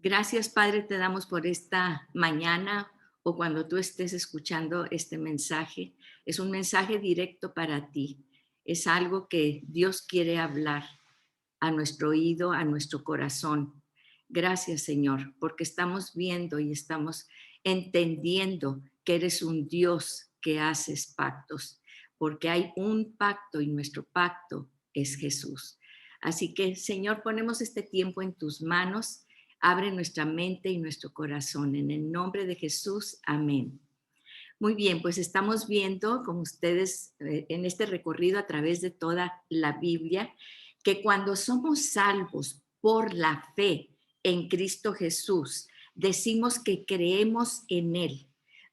Gracias, Padre, te damos por esta mañana o cuando tú estés escuchando este mensaje. Es un mensaje directo para ti. Es algo que Dios quiere hablar a nuestro oído, a nuestro corazón. Gracias, Señor, porque estamos viendo y estamos entendiendo que eres un Dios que haces pactos, porque hay un pacto y nuestro pacto es Jesús. Así que, Señor, ponemos este tiempo en tus manos. Abre nuestra mente y nuestro corazón. En el nombre de Jesús, amén. Muy bien, pues estamos viendo, como ustedes, en este recorrido a través de toda la Biblia, que cuando somos salvos por la fe en Cristo Jesús, decimos que creemos en Él,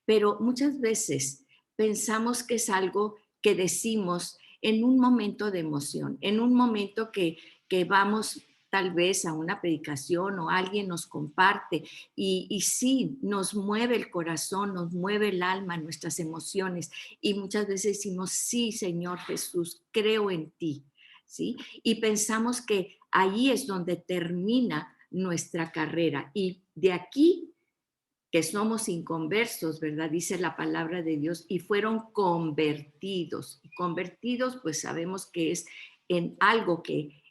pero muchas veces pensamos que es algo que decimos en un momento de emoción, en un momento que vamos tal vez a una predicación o alguien nos comparte y sí, nos mueve el corazón, nos mueve el alma, nuestras emociones. Y muchas veces decimos, sí, Señor Jesús, creo en ti. ¿Sí? Y pensamos que ahí es donde termina nuestra carrera. Y de aquí que somos inconversos, ¿verdad? Dice la palabra de Dios, y fueron convertidos. Y convertidos, pues sabemos que es en algo que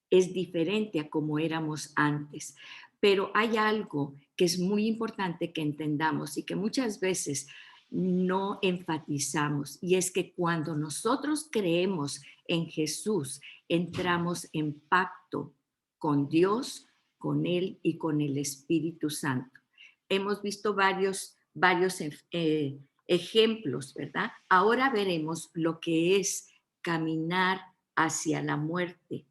es diferente a como éramos antes. Pero hay algo que es muy importante que entendamos y que muchas veces no enfatizamos, y es que cuando nosotros creemos en Jesús, entramos en pacto con Dios, con Él y con el Espíritu Santo. Hemos visto varios ejemplos, ¿verdad? Ahora veremos lo que es caminar hacia la muerte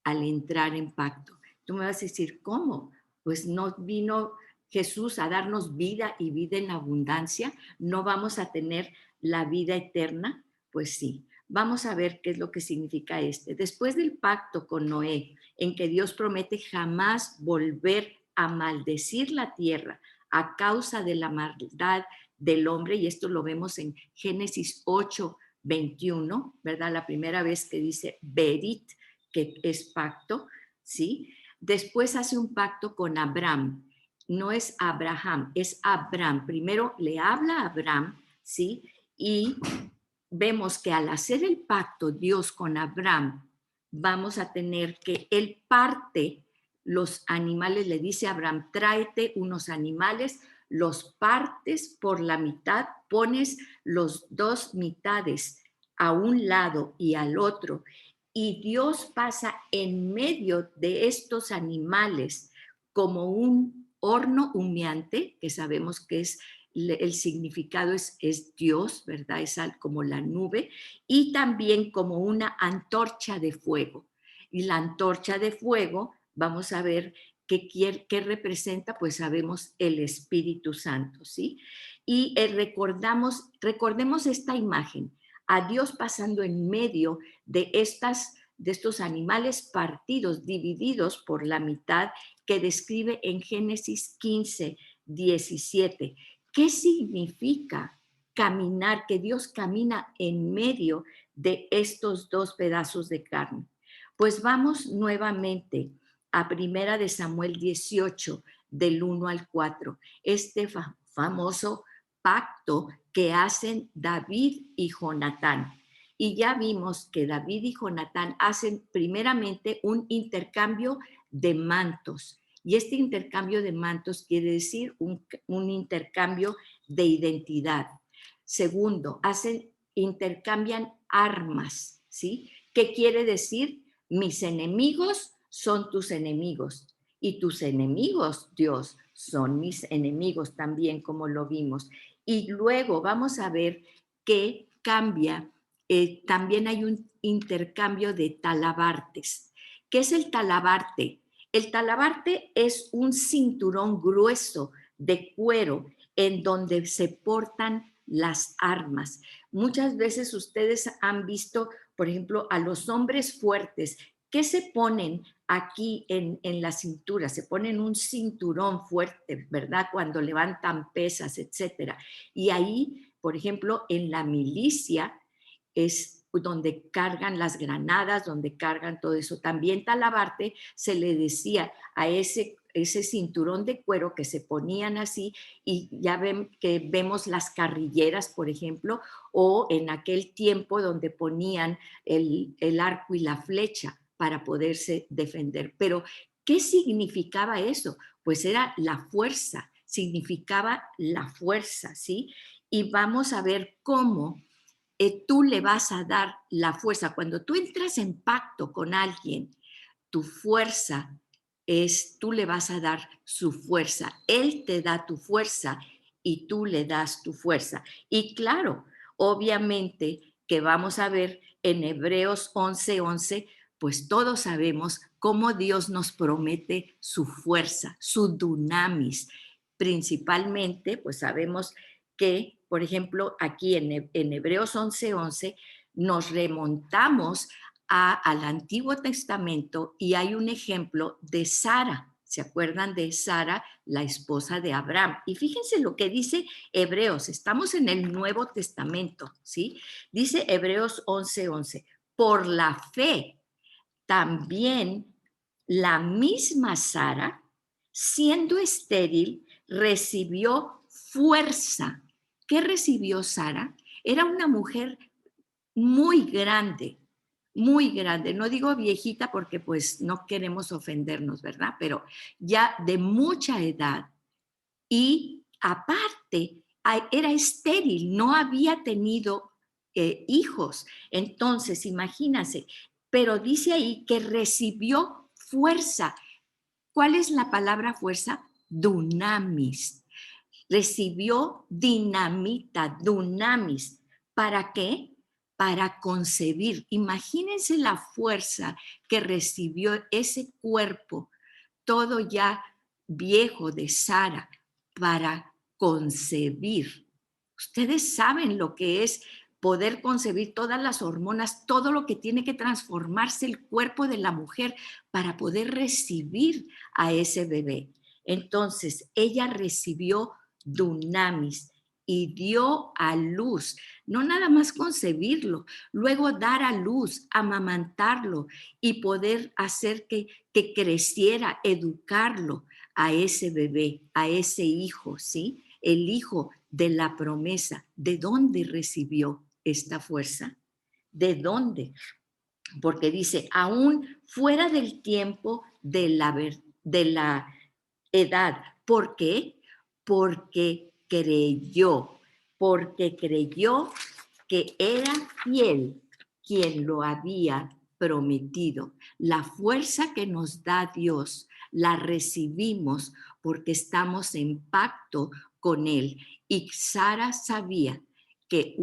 al entrar en pacto. Tú me vas a decir, ¿cómo? Pues no vino Jesús a darnos vida y vida en abundancia. ¿No vamos a tener la vida eterna? Pues sí. Vamos a ver qué es lo que significa este. Después del pacto con Noé, en que Dios promete jamás volver a maldecir la tierra a causa de la maldad del hombre, y esto lo vemos en Génesis 8:21, ¿verdad? La primera vez que dice Berit, que es pacto, ¿sí? Después hace un pacto con Abraham. No es Abraham, es Abraham. Primero le habla a Abraham, ¿sí? Y vemos que al hacer el pacto Dios con Abraham, vamos a tener que él parte los animales, le dice a Abraham, tráete unos animales, los partes por la mitad, pones los dos mitades a un lado y al otro, y Dios pasa en medio de estos animales como un horno humeante, que sabemos que es el significado es Dios, ¿verdad? Es como la nube, y también como una antorcha de fuego. Y la antorcha de fuego, vamos a ver qué representa, pues sabemos el Espíritu Santo, ¿sí? Y recordemos esta imagen, a Dios pasando en medio de estos animales partidos, divididos por la mitad, que describe en Génesis 15:17. ¿Qué significa caminar, que Dios camina en medio de estos dos pedazos de carne? Pues vamos nuevamente a Primera de Samuel 18, del 1 al 4, este famoso pacto que hacen David y Jonatán. Y ya vimos que David y Jonatán hacen primeramente un intercambio de mantos. Y este intercambio de mantos quiere decir un intercambio de identidad. Segundo, intercambian armas, ¿sí? ¿Qué quiere decir? Mis enemigos son tus enemigos y tus enemigos, Dios, son mis enemigos también, como lo vimos. Y luego vamos a ver qué cambia. También hay un intercambio de talabartes. ¿Qué es el talabarte? El talabarte es un cinturón grueso de cuero en donde se portan las armas. Muchas veces ustedes han visto, por ejemplo, a los hombres fuertes que se ponen aquí en la cintura, se ponen un cinturón fuerte, ¿verdad? Cuando levantan pesas, etcétera. Y ahí, por ejemplo, en la milicia es donde cargan las granadas, donde cargan todo eso. También talabarte se le decía ese cinturón de cuero que se ponían así, y ya ven que vemos las carrilleras, por ejemplo, o en aquel tiempo donde ponían el arco y la flecha para poderse defender. Pero, ¿qué significaba eso? Pues era la fuerza, significaba la fuerza, ¿sí? Y vamos a ver cómo tú le vas a dar la fuerza. Cuando tú entras en pacto con alguien, tu fuerza es, tú le vas a dar su fuerza. Él te da tu fuerza y tú le das tu fuerza. Y claro, obviamente que vamos a ver en Hebreos 11:11, pues todos sabemos cómo Dios nos promete su fuerza, su dunamis. Principalmente, pues sabemos que, por ejemplo, aquí en Hebreos 11:11 nos remontamos al Antiguo Testamento y hay un ejemplo de Sara. ¿Se acuerdan de Sara, la esposa de Abraham? Y fíjense lo que dice Hebreos. Estamos en el Nuevo Testamento, ¿sí? Dice Hebreos 11:11. Por la fe, también la misma Sara, siendo estéril, recibió fuerza. ¿Qué recibió Sara? Era una mujer muy grande, muy grande. No digo viejita porque pues no queremos ofendernos, ¿verdad? Pero ya de mucha edad y aparte era estéril, no había tenido hijos. Entonces, imagínense, pero dice ahí que recibió fuerza. ¿Cuál es la palabra fuerza? Dunamis. Recibió dinamita, dunamis. ¿Para qué? Para concebir. Imagínense la fuerza que recibió ese cuerpo, todo ya viejo de Sara, para concebir. Ustedes saben lo que es poder concebir, todas las hormonas, todo lo que tiene que transformarse el cuerpo de la mujer para poder recibir a ese bebé. Entonces, ella recibió dunamis y dio a luz, no nada más concebirlo, luego dar a luz, amamantarlo y poder hacer que creciera, educarlo a ese bebé, a ese hijo, ¿sí? El hijo de la promesa. ¿De dónde recibió esta fuerza? ¿De dónde? Porque dice, aún fuera del tiempo de la edad. ¿Por qué? Porque creyó que era fiel quien lo había prometido. La fuerza que nos da Dios la recibimos porque estamos en pacto con Él. Y Sara sabía que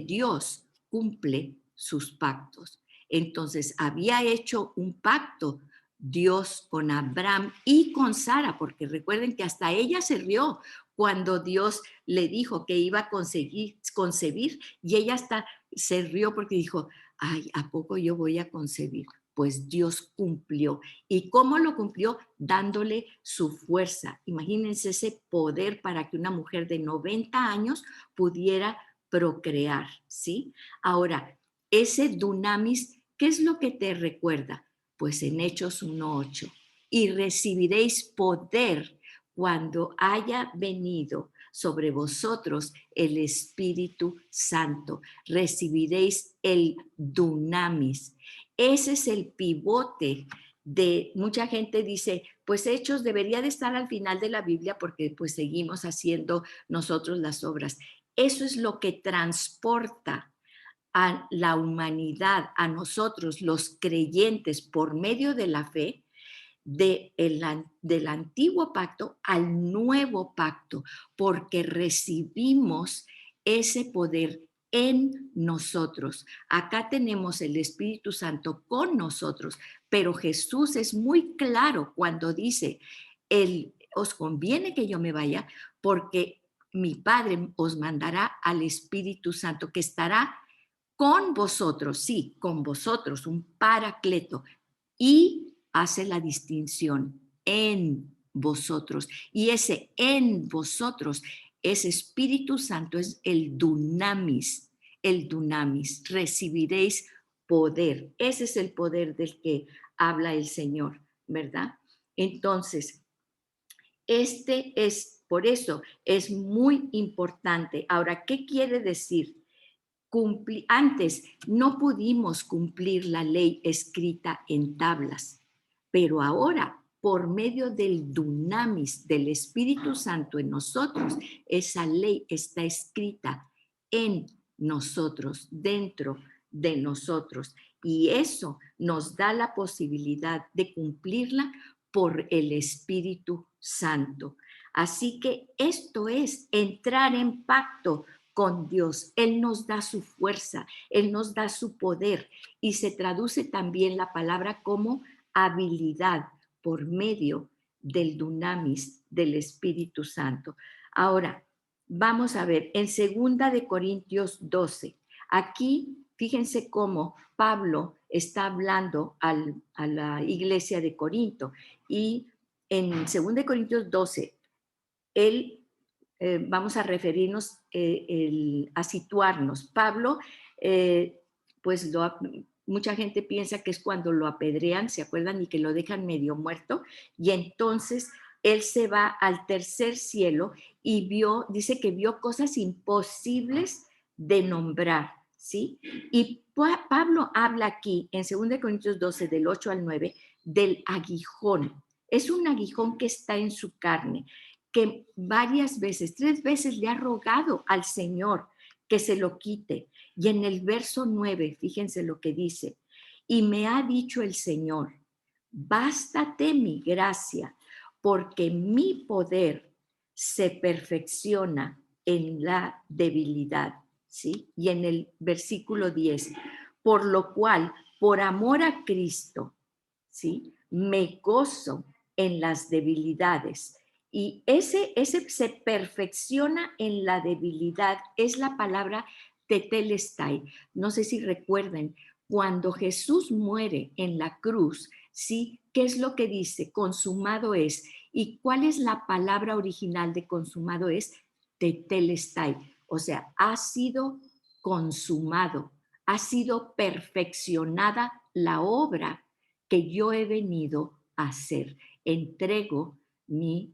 Dios cumple sus pactos. Entonces había hecho un pacto Dios con Abraham y con Sara, porque recuerden que hasta ella se rió cuando Dios le dijo que iba a concebir y ella hasta se rió porque dijo, ay, ¿a poco yo voy a concebir? Pues Dios cumplió. ¿Y cómo lo cumplió? Dándole su fuerza. Imagínense ese poder para que una mujer de 90 años pudiera procrear, ¿sí? Ahora, ese dunamis, ¿qué es lo que te recuerda? Pues en Hechos 1:8. Y recibiréis poder cuando haya venido sobre vosotros el Espíritu Santo. Recibiréis el dunamis. Ese es el pivote de mucha gente dice, pues Hechos debería de estar al final de la Biblia porque pues seguimos haciendo nosotros las obras. Eso es lo que transporta a la humanidad, a nosotros los creyentes por medio de la fe, del antiguo pacto al nuevo pacto, porque recibimos ese poder en nosotros. Acá tenemos el Espíritu Santo con nosotros, pero Jesús es muy claro cuando dice, os conviene que yo me vaya porque mi Padre os mandará al Espíritu Santo que estará con vosotros, sí, con vosotros, un paracleto, y hace la distinción en vosotros. Y ese en vosotros, ese Espíritu Santo es el dunamis, recibiréis poder. Ese es el poder del que habla el Señor, ¿verdad? Entonces, Por eso es muy importante. Ahora, ¿qué quiere decir? Antes no pudimos cumplir la ley escrita en tablas, pero ahora, por medio del dunamis del Espíritu Santo en nosotros, esa ley está escrita en nosotros, dentro de nosotros, y eso nos da la posibilidad de cumplirla por el Espíritu Santo. Así que esto es entrar en pacto con Dios. Él nos da su fuerza, Él nos da su poder, y se traduce también la palabra como habilidad por medio del dunamis del Espíritu Santo. Ahora, vamos a ver, en 2 Corintios 12, aquí fíjense cómo Pablo está hablando a la iglesia de Corinto, y en 2 Corintios 12, él vamos a referirnos, a situarnos. Pablo, pues mucha gente piensa que es cuando lo apedrean, ¿se acuerdan? Y que lo dejan medio muerto, y entonces él se va al tercer cielo y dice que vio cosas imposibles de nombrar, ¿sí? Y Pablo habla aquí en 2 Corintios 12, del 8 al 9, del aguijón. Es un aguijón que está en su carne, que varias veces, 3 veces le ha rogado al Señor que se lo quite. Y en el verso 9, fíjense lo que dice: y me ha dicho el Señor, bástate mi gracia, porque mi poder se perfecciona en la debilidad, ¿sí? Y en el versículo 10, por lo cual, por amor a Cristo, ¿sí? Me gozo en las debilidades. Y ese se perfecciona en la debilidad. Es la palabra tetelestai. No sé si recuerden, cuando Jesús muere en la cruz, ¿sí? ¿Qué es lo que dice? Consumado es. ¿Y cuál es la palabra original de consumado es? Tetelestai. O sea, ha sido consumado, ha sido perfeccionada la obra que yo he venido a hacer. Entrego mi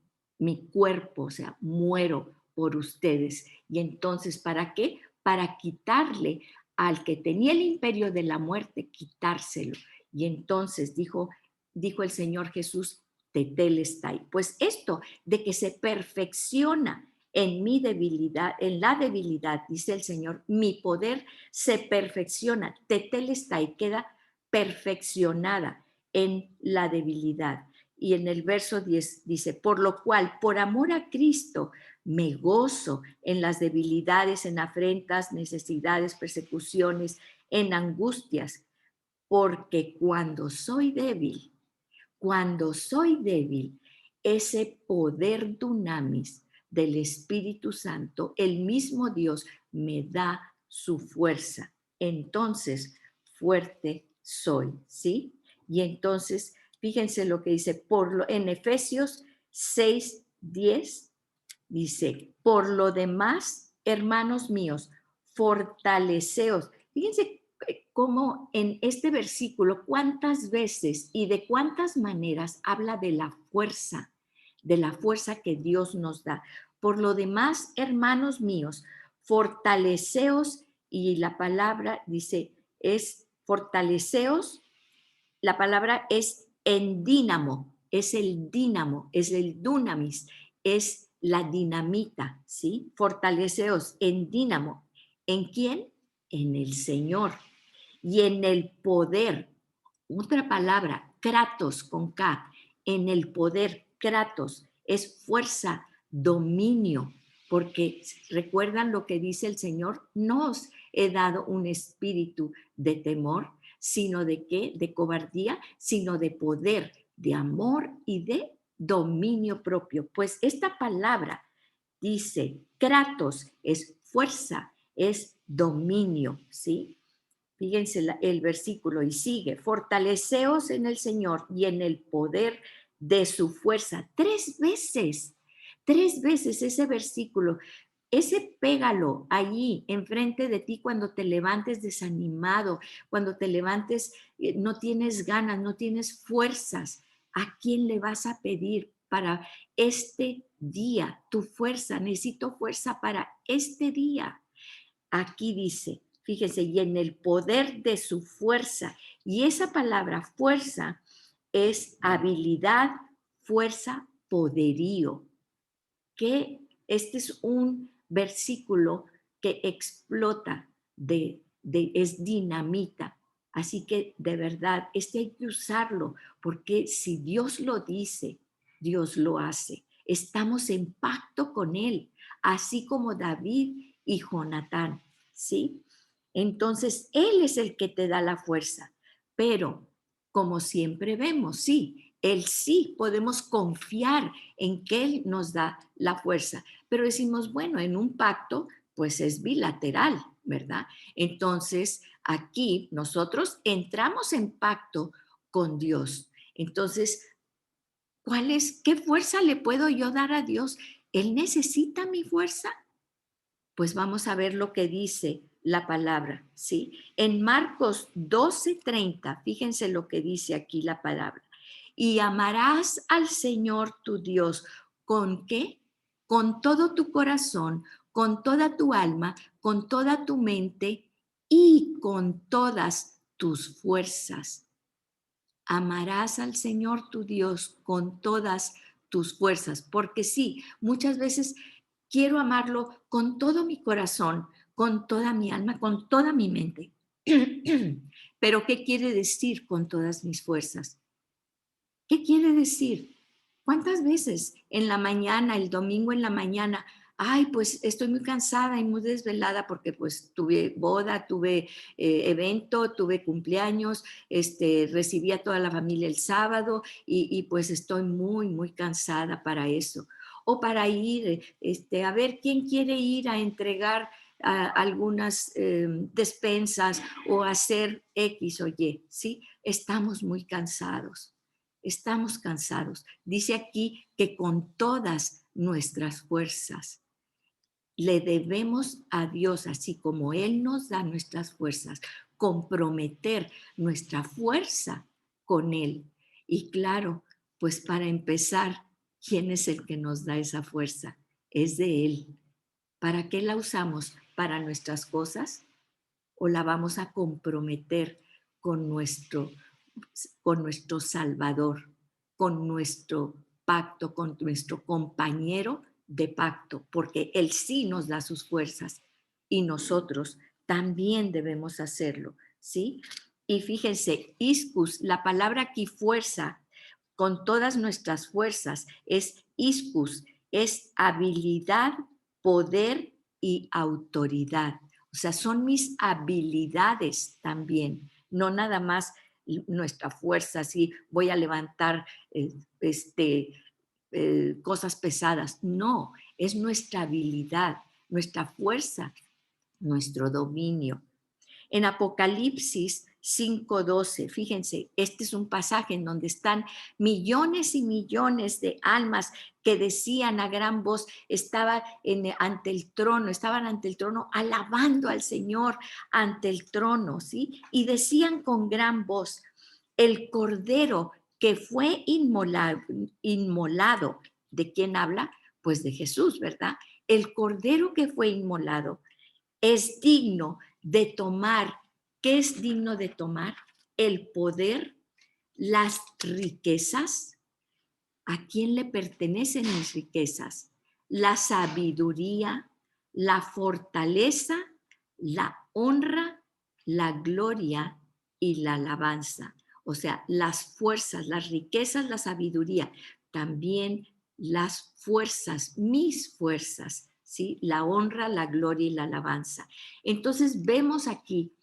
cuerpo, o sea, muero por ustedes. Y entonces, ¿para qué? Para quitarle al que tenía el imperio de la muerte, quitárselo. Y entonces dijo el Señor Jesús, tetelestai. Pues esto de que se perfecciona en mi debilidad, en la debilidad, dice el Señor, mi poder se perfecciona, tetelestai, queda perfeccionada en la debilidad. Y en el verso 10 dice, por lo cual, por amor a Cristo, me gozo en las debilidades, en afrentas, necesidades, persecuciones, en angustias, porque cuando soy débil, ese poder dunamis del Espíritu Santo, el mismo Dios me da su fuerza. Entonces, fuerte soy, ¿sí? Y entonces, fíjense lo que dice en Efesios 6:10, dice, por lo demás, hermanos míos, fortaleceos. Fíjense cómo en este versículo, cuántas veces y de cuántas maneras habla de la fuerza que Dios nos da. Por lo demás, hermanos míos, fortaleceos, y la palabra dice, es fortaleceos, la palabra es en dínamo, es el dínamo, es el dunamis, es la dinamita, ¿sí? Fortaleceos en dínamo. ¿En quién? En el Señor. Y en el poder, otra palabra, kratos con K, en el poder, kratos, es fuerza, dominio, porque recuerdan lo que dice el Señor, no os he dado un espíritu de temor, sino de qué, de cobardía, sino de poder, de amor y de dominio propio. Pues esta palabra dice, kratos es fuerza, es dominio, ¿sí? Fíjense el versículo y sigue, fortaleceos en el Señor y en el poder de su fuerza. 3 veces ese versículo. Ese pégalo allí enfrente de ti cuando te levantes desanimado, cuando te levantes, no tienes ganas, no tienes fuerzas. ¿A quién le vas a pedir? para este día, tu fuerza, necesito fuerza para este día. Aquí dice, fíjese, y en el poder de su fuerza. Y esa palabra fuerza es habilidad, fuerza, poderío. Que este es un versículo que explota, es dinamita. Así que de verdad, este hay que usarlo, porque si Dios lo dice, Dios lo hace. Estamos en pacto con Él, así como David y Jonatán, ¿sí? Entonces, Él es el que te da la fuerza, pero como siempre vemos, sí, Él sí podemos confiar en que Él nos da la fuerza, pero decimos, bueno, en un pacto, pues es bilateral, ¿verdad? Entonces, aquí nosotros entramos en pacto con Dios. Entonces, qué fuerza le puedo yo dar a Dios? ¿Él necesita mi fuerza? Pues vamos a ver lo que dice la palabra, ¿sí? En Marcos 12:30, fíjense lo que dice aquí la palabra. Y amarás al Señor tu Dios. ¿Con qué? Con todo tu corazón, con toda tu alma, con toda tu mente y con todas tus fuerzas. Amarás al Señor tu Dios con todas tus fuerzas, porque sí, muchas veces quiero amarlo con todo mi corazón, con toda mi alma, con toda mi mente. Pero ¿qué quiere decir con todas mis fuerzas? ¿Qué quiere decir? ¿Cuántas veces en la mañana, el domingo en la mañana, ay, pues estoy muy cansada y muy desvelada porque pues tuve boda, tuve evento, tuve cumpleaños, recibí a toda la familia el sábado y pues estoy muy, muy cansada para eso? O para ir, a ver quién quiere ir a entregar algunas despensas o hacer X o Y, ¿sí? Estamos muy cansados. Estamos cansados. Dice aquí que con todas nuestras fuerzas le debemos a Dios, así como Él nos da nuestras fuerzas, comprometer nuestra fuerza con Él. Y claro, pues para empezar, ¿quién es el que nos da esa fuerza? Es de Él. ¿Para qué la usamos? ¿Para nuestras cosas? ¿O la vamos a comprometer con nuestro Salvador, con nuestro pacto, con nuestro compañero de pacto? Porque Él sí nos da sus fuerzas y nosotros también debemos hacerlo, ¿sí? Y fíjense, iscus, la palabra aquí fuerza, con todas nuestras fuerzas, es iscus, es habilidad, poder y autoridad. O sea, son mis habilidades también, no nada más nuestra fuerza, así voy a levantar cosas pesadas. No, es nuestra habilidad, nuestra fuerza, nuestro dominio. En Apocalipsis 5:12, fíjense, este es un pasaje en donde están millones y millones de almas que decían a gran voz, estaban ante el trono alabando al Señor ante el trono, ¿sí? Y decían con gran voz, el cordero que fue inmolado, ¿de quién habla? Pues de Jesús, ¿verdad? El cordero que fue inmolado es digno de tomar. ¿Qué es digno de tomar? El poder, las riquezas. ¿A quién le pertenecen mis riquezas? La sabiduría, la fortaleza, la honra, la gloria y la alabanza. O sea, las fuerzas, las riquezas, la sabiduría, también las fuerzas, mis fuerzas, ¿sí? La honra, la gloria y la alabanza. Entonces vemos aquí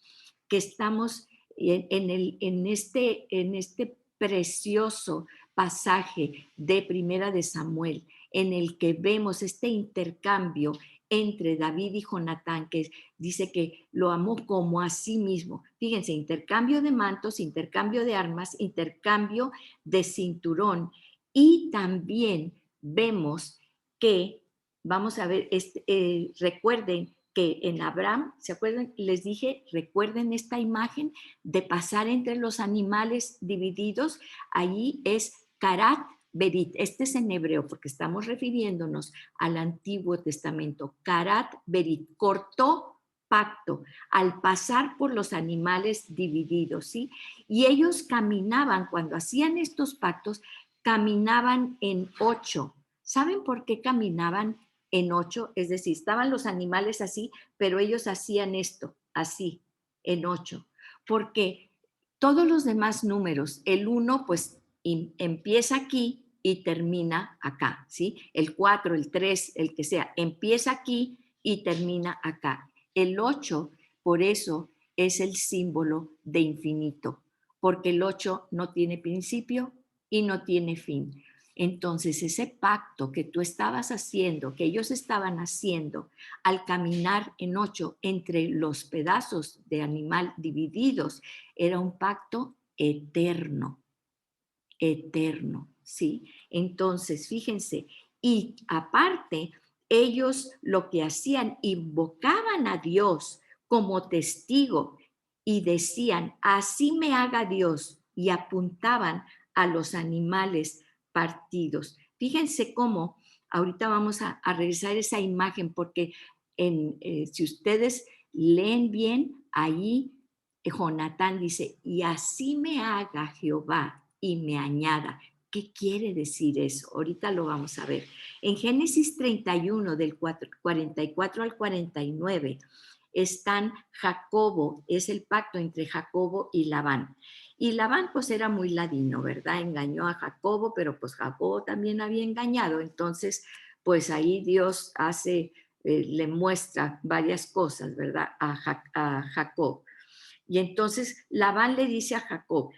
que estamos en este precioso pasaje de Primera de Samuel, en el que vemos este intercambio entre David y Jonatán, que dice que lo amó como a sí mismo. Fíjense, intercambio de mantos, intercambio de armas, intercambio de cinturón. Y también vemos que, vamos a ver, recuerden que en Abraham, ¿se acuerdan? Les dije, recuerden esta imagen de pasar entre los animales divididos. Allí es Karat berit. Este es en hebreo porque estamos refiriéndonos al Antiguo Testamento. Karat berit, cortó pacto al pasar por los animales divididos, ¿sí? Y ellos caminaban, cuando hacían estos pactos, caminaban en 8. ¿Saben por qué caminaban en 8? Es decir, estaban los animales así, pero ellos hacían esto, así, en 8. Porque todos los demás números, el 1 pues empieza aquí y termina acá, ¿sí? El 4, el 3, el que sea, empieza aquí y termina acá. El 8, por eso, es el símbolo de infinito, porque el 8 no tiene principio y no tiene fin. Entonces, ese pacto que tú estabas haciendo, que ellos estaban haciendo, al caminar en 8 entre los pedazos de animal divididos, era un pacto eterno, eterno, ¿sí? Entonces, fíjense, y aparte, ellos lo que hacían, invocaban a Dios como testigo y decían, así me haga Dios, y apuntaban a los animales partidos. Fíjense cómo, ahorita vamos a regresar a esa imagen, porque si ustedes leen bien, ahí Jonatán dice, y así me haga Jehová y me añada. ¿Qué quiere decir eso? Ahorita lo vamos a ver. En Génesis 31, del 44 al 49, están Jacobo, es el pacto entre Jacobo y Labán. Y Labán pues era muy ladino, ¿verdad? Engañó a Jacobo, pero pues Jacobo también había engañado. Entonces, pues ahí Dios le muestra varias cosas, ¿verdad? A Jacob. Y entonces Labán le dice a Jacob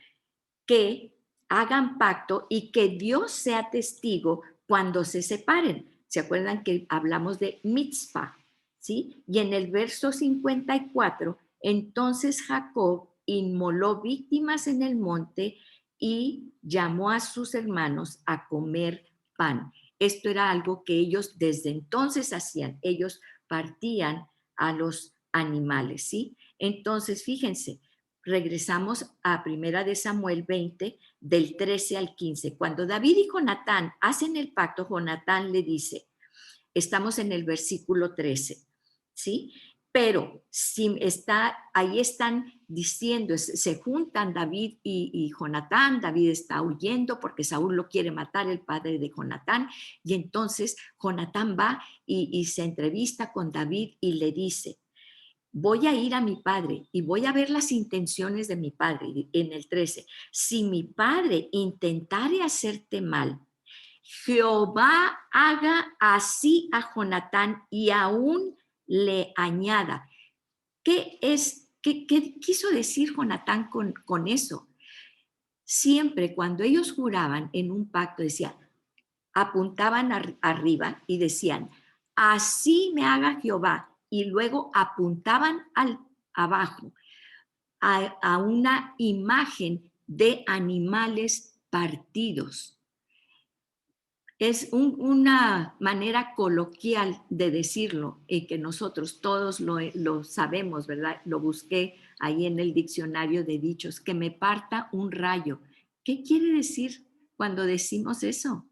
que hagan pacto y que Dios sea testigo cuando se separen. ¿Se acuerdan que hablamos de mitzvah? ¿Sí? Y en el verso 54, entonces Jacob inmoló víctimas en el monte y llamó a sus hermanos a comer pan. Esto era algo que ellos desde entonces hacían. Ellos partían a los animales, ¿sí? Entonces, fíjense, regresamos a Primera de Samuel 20, del 13 al 15. Cuando David y Jonatán hacen el pacto, Jonatán le dice, estamos en el versículo 13, ¿sí? Pero si ahí están diciendo, se juntan David y Jonatán, David está huyendo porque Saúl lo quiere matar, el padre de Jonatán, y entonces Jonatán va y se entrevista con David y le dice, voy a ir a mi padre y voy a ver las intenciones de mi padre. En el 13, si mi padre intentare hacerte mal, Jehová haga así a Jonatán y aún le añada. ¿Qué quiso decir Jonatán con eso? Siempre cuando ellos juraban en un pacto, apuntaban arriba y decían, así me haga Jehová, y luego apuntaban abajo a una imagen de animales partidos. Es una manera coloquial de decirlo y que nosotros todos lo sabemos, ¿verdad? Lo busqué ahí en el diccionario de dichos, que me parta un rayo. ¿Qué quiere decir cuando decimos eso?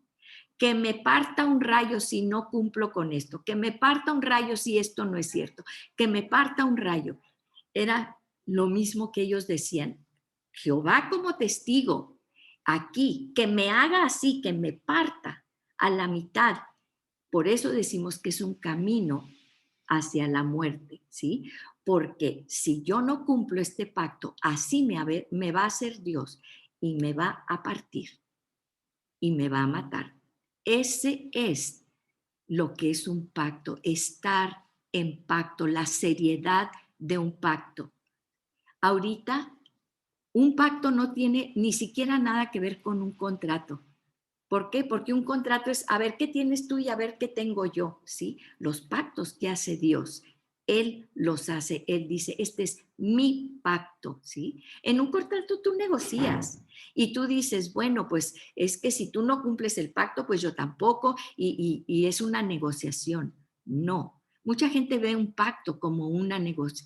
Que me parta un rayo si no cumplo con esto, que me parta un rayo si esto no es cierto, que me parta un rayo. Era lo mismo que ellos decían, Jehová como testigo, aquí, que me haga así, que me parta a la mitad. Por eso decimos que es un camino hacia la muerte, ¿sí? Porque si yo no cumplo este pacto, así me va a hacer Dios y me va a partir y me va a matar. Ese es lo que es un pacto, estar en pacto, la seriedad de un pacto. Ahorita, un pacto no tiene ni siquiera nada que ver con un contrato. ¿Por qué? Porque un contrato es a ver qué tienes tú y a ver qué tengo yo, ¿sí? Los pactos que hace Dios, Él los hace, Él dice, este es mi pacto, ¿sí? En un contrato tú negocias y tú dices, bueno, pues es que si tú no cumples el pacto, pues yo tampoco, y es una negociación. No, mucha gente ve un pacto como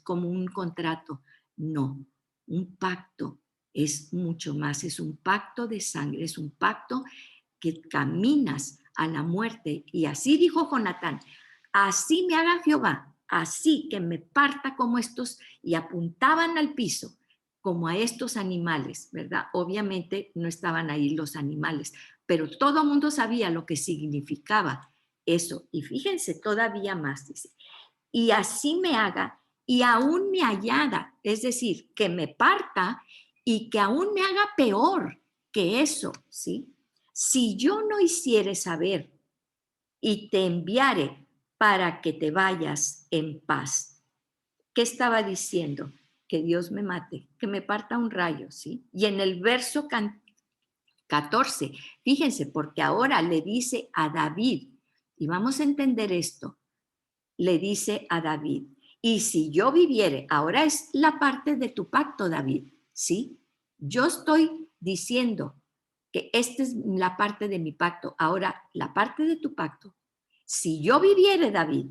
como un contrato. No, un pacto es mucho más, es un pacto de sangre, es un pacto que caminas a la muerte. Y así dijo Jonatán, así me haga Jehová, así que me parta como estos, y apuntaban al piso como a estos animales, ¿verdad? Obviamente no estaban ahí los animales, pero todo el mundo sabía lo que significaba eso. Y fíjense todavía más, dice, y así me haga y aún me añada, es decir, que me parta y que aún me haga peor que eso, ¿sí? Si yo no hiciere saber y te enviare para que te vayas en paz. ¿Qué estaba diciendo? Que Dios me mate, que me parta un rayo, ¿sí? Y en el verso 14, fíjense, porque ahora le dice a David, y vamos a entender esto, le dice a David, y si yo viviere, ahora es la parte de tu pacto, David, ¿sí? Yo estoy diciendo que esta es la parte de mi pacto, ahora la parte de tu pacto. Si yo viviere, David,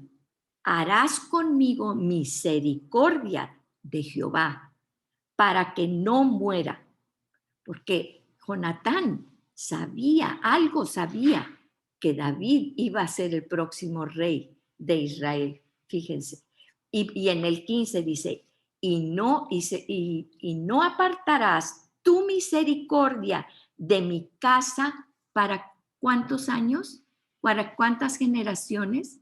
harás conmigo misericordia de Jehová para que no muera, porque Jonatán sabía, algo sabía, que David iba a ser el próximo rey de Israel, fíjense. Y en el 15 dice, y no apartarás tu misericordia de mi casa para cuántos años, para cuántas generaciones,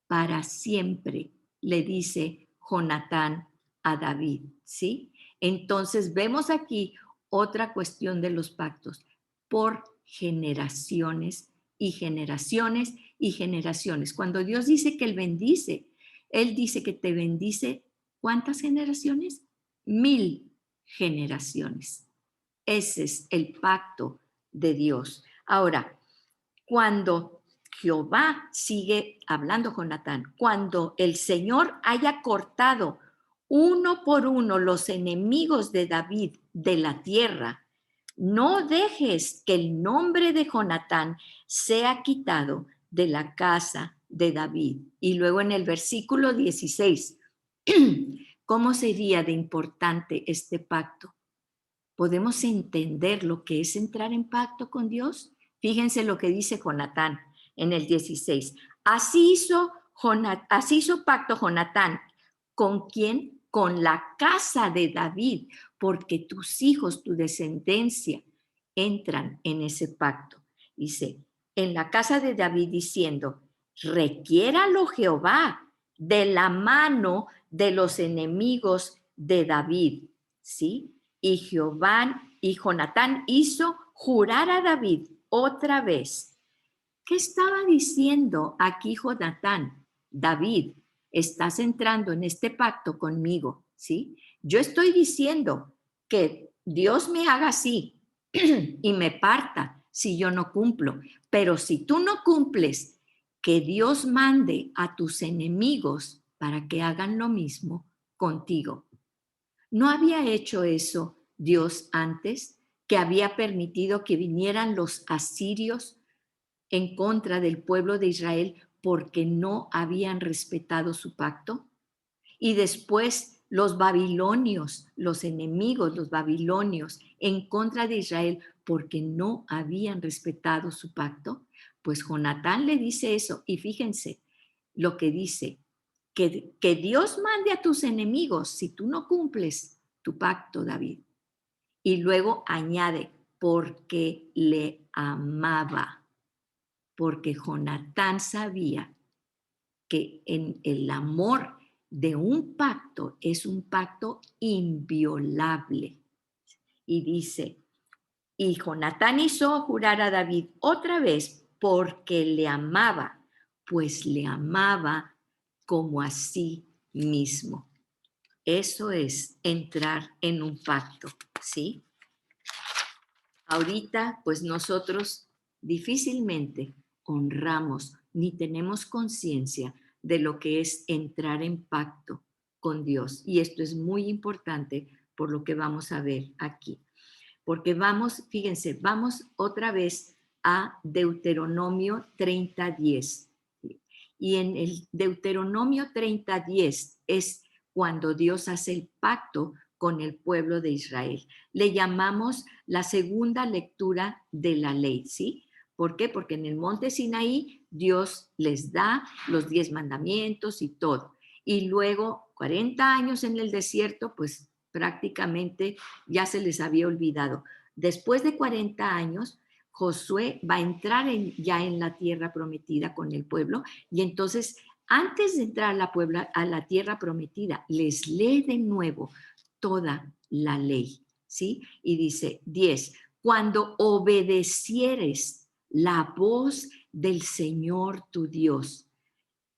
para siempre, le dice Jonatán a David, ¿sí? Entonces vemos aquí otra cuestión de los pactos, por generaciones y generaciones y generaciones. Cuando Dios dice que Él bendice, Él dice que te bendice, ¿cuántas generaciones? 1000 generaciones. Ese es el pacto de Dios. Ahora, cuando Jehová sigue hablando con Natán, cuando el Señor haya cortado uno por uno los enemigos de David de la tierra, no dejes que el nombre de Jonatán sea quitado de la casa de David. Y luego en el versículo 16, ¿cómo sería de importante este pacto? ¿Podemos entender lo que es entrar en pacto con Dios? Fíjense lo que dice Jonatán en el 16. Así hizo pacto Jonatán. ¿Con quién? Con la casa de David, porque tus hijos, tu descendencia, entran en ese pacto. Dice, en la casa de David diciendo, requiéralo Jehová de la mano de los enemigos de David, ¿sí? Y Jehová y Jonatán hizo jurar a David otra vez. ¿Qué estaba diciendo aquí Jonatán? David, estás entrando en este pacto conmigo, ¿sí? Yo estoy diciendo que Dios me haga así y me parta si yo no cumplo, pero si tú no cumples, que Dios mande a tus enemigos para que hagan lo mismo contigo. ¿No había hecho eso Dios antes, que había permitido que vinieran los asirios en contra del pueblo de Israel porque no habían respetado su pacto? Y después los babilonios, los enemigos, los babilonios, en contra de Israel porque no habían respetado su pacto. Pues Jonatán le dice eso y fíjense lo que dice, que Dios mande a tus enemigos si tú no cumples tu pacto, David. Y luego añade, porque le amaba, porque Jonatán sabía que en el amor de un pacto es un pacto inviolable. Y dice, y Jonatán hizo jurar a David otra vez porque le amaba, pues le amaba como a sí mismo. Eso es entrar en un pacto, ¿sí? Ahorita, pues nosotros difícilmente honramos ni tenemos conciencia de lo que es entrar en pacto con Dios. Y esto es muy importante por lo que vamos a ver aquí. Porque vamos, fíjense, vamos otra vez a Deuteronomio 30:10. Y en el Deuteronomio 30:10 es cuando Dios hace el pacto con el pueblo de Israel. Le llamamos la segunda lectura de la ley, ¿sí? ¿Por qué? Porque en el monte Sinaí Dios les da los 10 mandamientos y todo. Y luego 40 años en el desierto, pues prácticamente ya se les había olvidado. Después de 40 años, Josué va a entrar ya en la tierra prometida con el pueblo y entonces antes de entrar a la tierra prometida, les lee de nuevo toda la ley, ¿sí? Y dice 10, cuando obedecieres la voz del Señor tu Dios,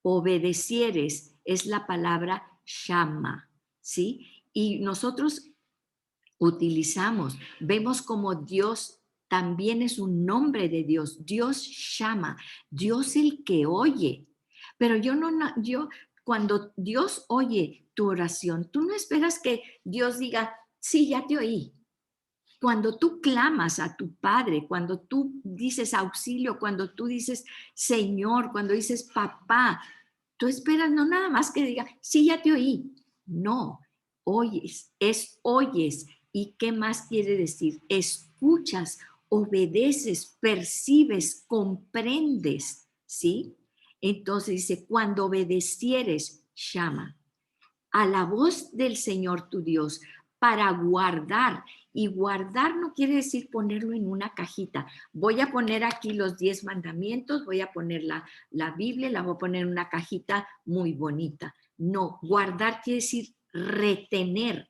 obedecieres es la palabra shama, ¿sí? Y nosotros vemos como Dios también es un nombre de Dios, Dios llama, Dios el que oye. Pero yo cuando Dios oye tu oración, tú no esperas que Dios diga, sí, ya te oí. Cuando tú clamas a tu Padre, cuando tú dices auxilio, cuando tú dices Señor, cuando dices papá, tú esperas no nada más que diga, sí, ya te oí. No, oyes, oyes. ¿Y qué más quiere decir? Escuchas, obedeces, percibes, comprendes, ¿sí? Entonces dice, cuando obedecieres, llama a la voz del Señor tu Dios para guardar. Y guardar no quiere decir ponerlo en una cajita. Voy a poner aquí los 10 mandamientos, voy a poner la Biblia, la voy a poner en una cajita muy bonita. No, guardar quiere decir retener,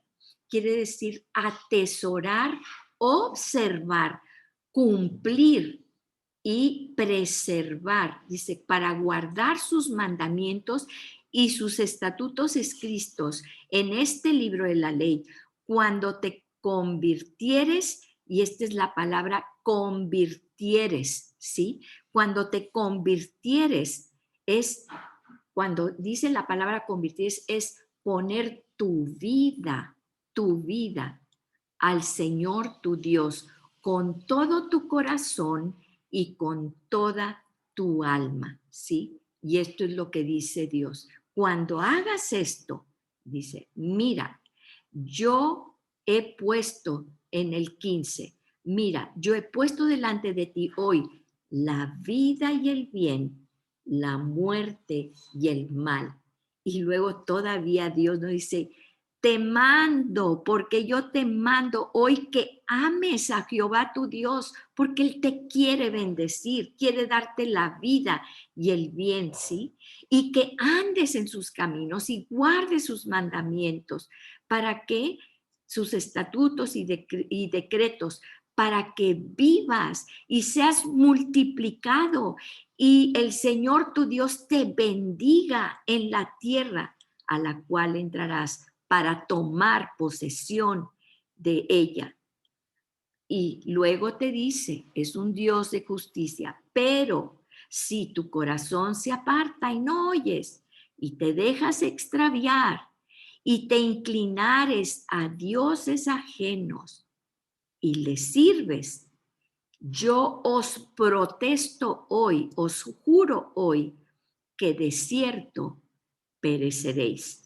quiere decir atesorar, observar, cumplir y preservar. Dice, para guardar sus mandamientos y sus estatutos escritos en este libro de la ley, cuando te convirtieres, y esta es la palabra convirtieres, ¿sí? Cuando te convirtieres, cuando dice la palabra convirtieres, es poner tu vida al Señor tu Dios con todo tu corazón y con toda tu alma, ¿sí? Y esto es lo que dice Dios. Cuando hagas esto, dice, mira, yo he puesto en el 15, mira, yo he puesto delante de ti hoy la vida y el bien, la muerte y el mal. Y luego todavía Dios nos dice, te mando, porque yo te mando hoy que ames a Jehová tu Dios, porque Él te quiere bendecir, quiere darte la vida y el bien, ¿sí? Y que andes en sus caminos y guardes sus mandamientos, para que sus estatutos y decretos, para que vivas y seas multiplicado y el Señor tu Dios te bendiga en la tierra a la cual entrarás para tomar posesión de ella. Y luego te dice, es un Dios de justicia, pero si tu corazón se aparta y no oyes y te dejas extraviar y te inclinares a dioses ajenos y les sirves, yo os protesto hoy, os juro hoy, que de cierto pereceréis.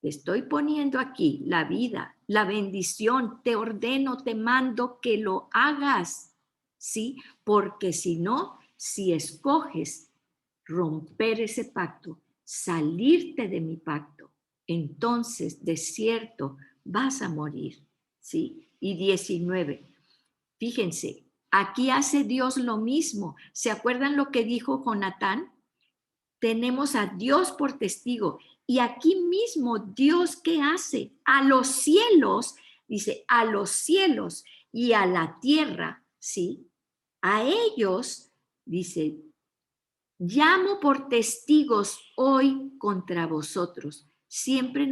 Te estoy poniendo aquí la vida, la bendición, te ordeno, te mando que lo hagas, ¿sí? Porque si no, si escoges romper ese pacto, salirte de mi pacto, entonces de cierto vas a morir, ¿sí? Y 19, fíjense, aquí hace Dios lo mismo. ¿Se acuerdan lo que dijo Jonatán? Tenemos a Dios por testigo. Y aquí mismo Dios, ¿qué hace? A los cielos, dice, a los cielos y a la tierra, ¿sí? A ellos, dice, llamo por testigos hoy contra vosotros. Siempre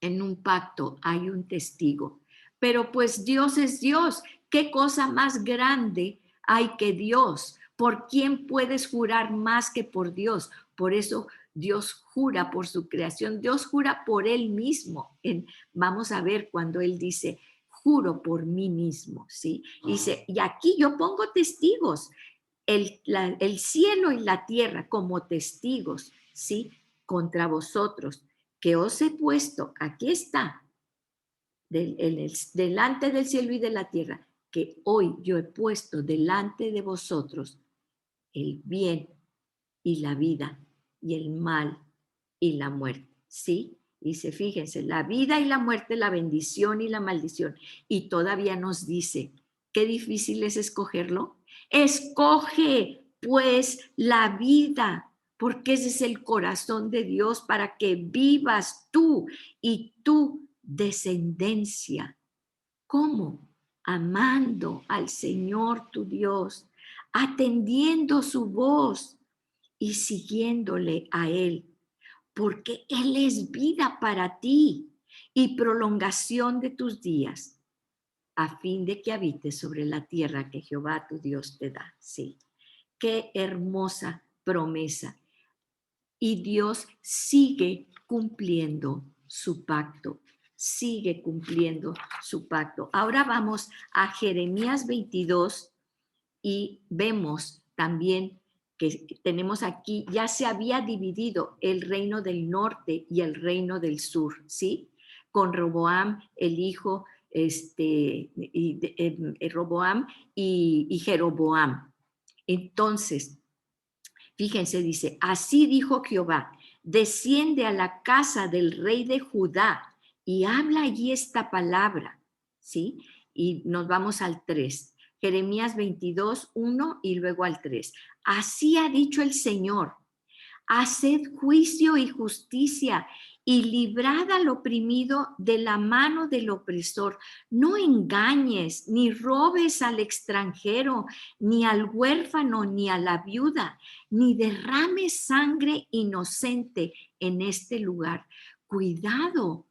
en un pacto hay un testigo. Pero pues Dios es Dios. ¿Qué cosa más grande hay que Dios? ¿Por quién puedes jurar más que por Dios? Por eso Dios jura por su creación. Dios jura por Él mismo. Vamos a ver cuando Él dice, juro por mí mismo, ¿sí? Dice, y aquí yo pongo testigos el cielo y la tierra como testigos, ¿sí? Contra vosotros, que os he puesto, aquí está, delante del cielo y de la tierra, que hoy yo he puesto delante de vosotros el bien y la vida y el mal y la muerte, ¿sí? Dice, fíjense, la vida y la muerte, la bendición y la maldición. Y todavía nos dice, qué difícil es escogerlo. Escoge pues la vida, porque ese es el corazón de Dios para que vivas tú y tu descendencia. ¿Cómo? Amando al Señor tu Dios, atendiendo su voz y siguiéndole a Él, porque Él es vida para ti y prolongación de tus días, a fin de que habites sobre la tierra que Jehová tu Dios te da. Sí, qué hermosa promesa. Y Dios sigue cumpliendo su pacto, sigue cumpliendo su pacto. Ahora vamos a Jeremías 22 y vemos también que tenemos aquí, ya se había dividido el reino del norte y el reino del sur, ¿sí? Con Roboam, el hijo, Roboam y Jeroboam. Entonces, fíjense, dice, así dijo Jehová, desciende a la casa del rey de Judá y habla allí esta palabra, ¿sí? Y nos vamos al 3. Jeremías 22, 1 y luego al 3. Así ha dicho el Señor, haced juicio y justicia y librad al oprimido de la mano del opresor. No engañes ni robes al extranjero, ni al huérfano, ni a la viuda, ni derrames sangre inocente en este lugar. Cuidado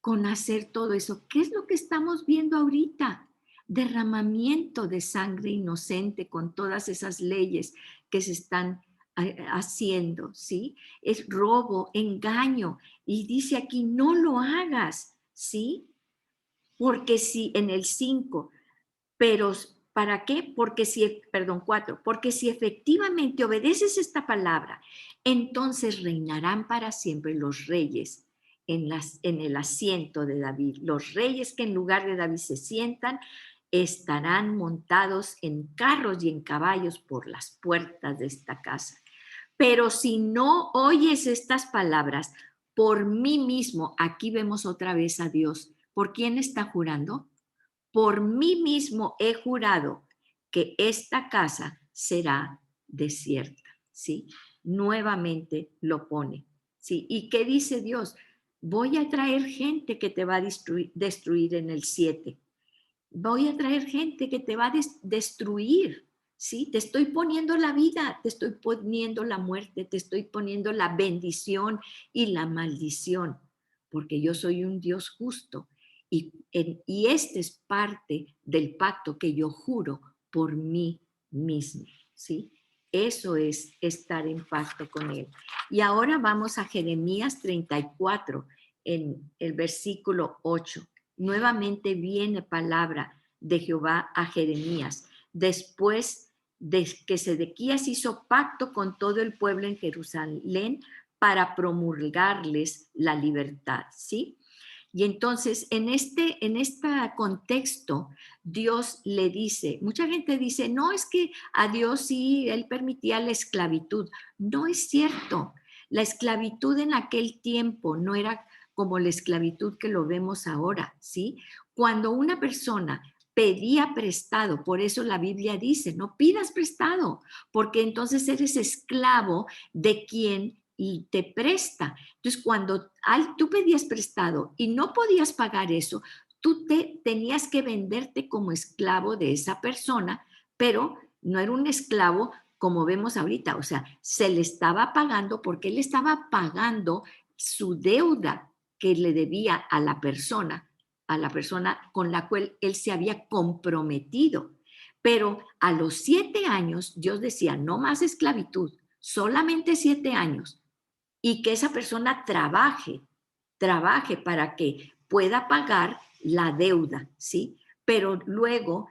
con hacer todo eso. ¿Qué es lo que estamos viendo ahorita? Derramamiento de sangre inocente con todas esas leyes que se están haciendo, ¿sí? Es robo, engaño. Y dice aquí, no lo hagas, ¿sí? Porque si en el 5, pero ¿para qué? Porque si, perdón, 4, porque si efectivamente obedeces esta palabra, entonces reinarán para siempre los reyes en el asiento de David. Los reyes que en lugar de David se sientan estarán montados en carros y en caballos por las puertas de esta casa. Pero si no oyes estas palabras, por mí mismo, aquí vemos otra vez a Dios. ¿Por quién está jurando? Por mí mismo he jurado que esta casa será desierta, ¿sí? Nuevamente lo pone, ¿sí? ¿Y qué dice Dios? Voy a traer gente que te va a destruir en el 7. Voy a traer gente que te va a destruir, ¿sí? Te estoy poniendo la vida, te estoy poniendo la muerte, te estoy poniendo la bendición y la maldición, porque yo soy un Dios justo y este es parte del pacto que yo juro por mí mismo, ¿sí? Eso es estar en pacto con Él. Y ahora vamos a Jeremías 34, en el versículo 8. Nuevamente viene palabra de Jehová a Jeremías. Después de que Sedequías hizo pacto con todo el pueblo en Jerusalén para promulgarles la libertad, ¿sí? Y entonces, en este contexto, Dios le dice, mucha gente dice, no, es que a Dios sí, Él permitía la esclavitud. No es cierto. La esclavitud en aquel tiempo no era como la esclavitud que lo vemos ahora, ¿sí? Cuando una persona pedía prestado, por eso la Biblia dice, no pidas prestado, porque entonces eres esclavo de quien y te presta. Entonces, cuando tú pedías prestado y no podías pagar eso, tú tenías que venderte como esclavo de esa persona, pero no era un esclavo como vemos ahorita, o sea, se le estaba pagando porque él estaba pagando su deuda que le debía a la persona con la cual él se había comprometido. Pero a los 7 años, Dios decía, no más esclavitud, solamente 7 años, y que esa persona trabaje para que pueda pagar la deuda, ¿sí? Pero luego,